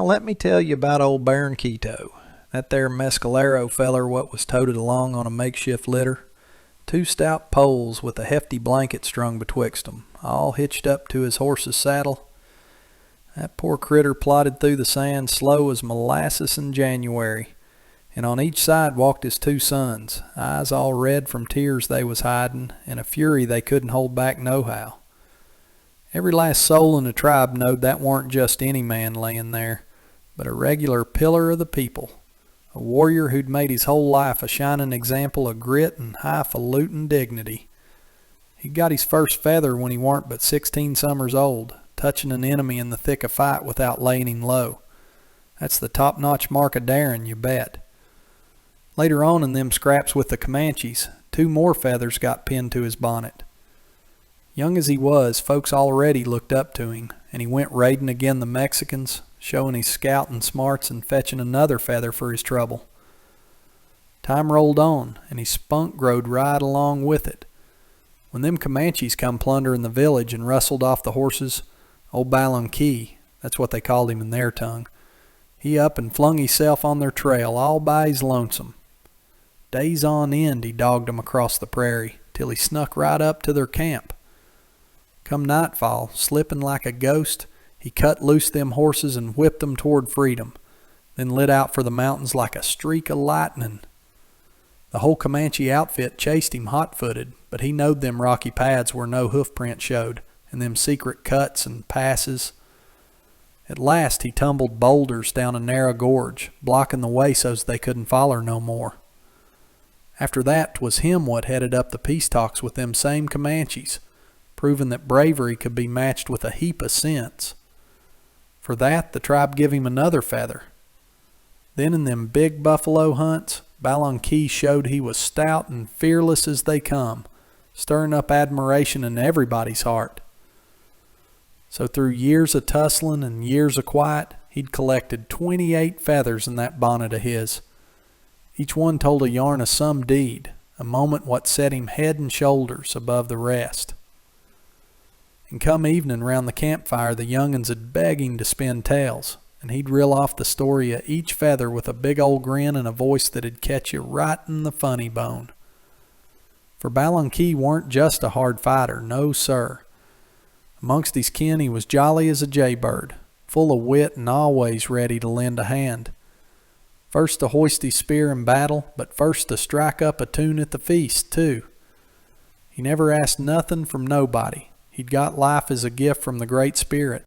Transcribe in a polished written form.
let me tell you about old Baron Keto. That there mescalero feller what was toted along on a makeshift litter. 2 stout poles with a hefty blanket strung betwixt 'em, all hitched up to his horse's saddle. That poor critter plodded through the sand slow as molasses in January, and on each side walked his 2 sons, eyes all red from tears they was hiding, and a fury they couldn't hold back nohow. Every last soul in the tribe knowed that warn't just any man layin' there, but a regular pillar of the people, a warrior who'd made his whole life a shining example of grit and highfalutin dignity. He'd got his first feather when he warn't but 16 summers old, touching an enemy in the thick of fight without laying him low. That's the top-notch mark of daring, you bet. Later on in them scraps with the Comanches, 2 more feathers got pinned to his bonnet. Young as he was, folks already looked up to him, and he went raiding agin the Mexicans, showing his scouting smarts and fetching another feather for his trouble. Time rolled on, and his spunk growed right along with it. When them Comanches come plundering the village and rustled off the horses, old Balonqui, that's what they called him in their tongue, he up and flung himself on their trail all by his lonesome. Days on end he dogged 'em across the prairie, till he snuck right up to their camp. Come nightfall, slipping like a ghost, he cut loose them horses and whipped 'em toward freedom, then lit out for the mountains like a streak of lightning. The whole Comanche outfit chased him hot-footed, but he knowed them rocky paths where no hoofprint showed, and them secret cuts and passes. At last he tumbled boulders down a narrow gorge, blocking the way so's they couldn't foller no more. After that, 'twas him what headed up the peace talks with them same Comanches, proving that bravery could be matched with a heap of sense. For that, the tribe give him another feather. Then in them big buffalo hunts, Balonqui showed he was stout and fearless as they come, stirring up admiration in everybody's heart. So through years of tussling and years of quiet, he'd collected 28 feathers in that bonnet of his. Each one told a yarn of some deed, a moment what set him head and shoulders above the rest. And come evening round the campfire, the young'uns 'd beg him to spin tales, and he'd reel off the story of each feather with a big old grin and a voice that'd catch you right in the funny bone. For Balonqui warn't just a hard fighter, no sir. Amongst his kin he was jolly as a jaybird, full of wit and always ready to lend a hand. First to hoist his spear in battle, but first to strike up a tune at the feast, too. He never asked nothing from nobody. He'd got life as a gift from the Great Spirit.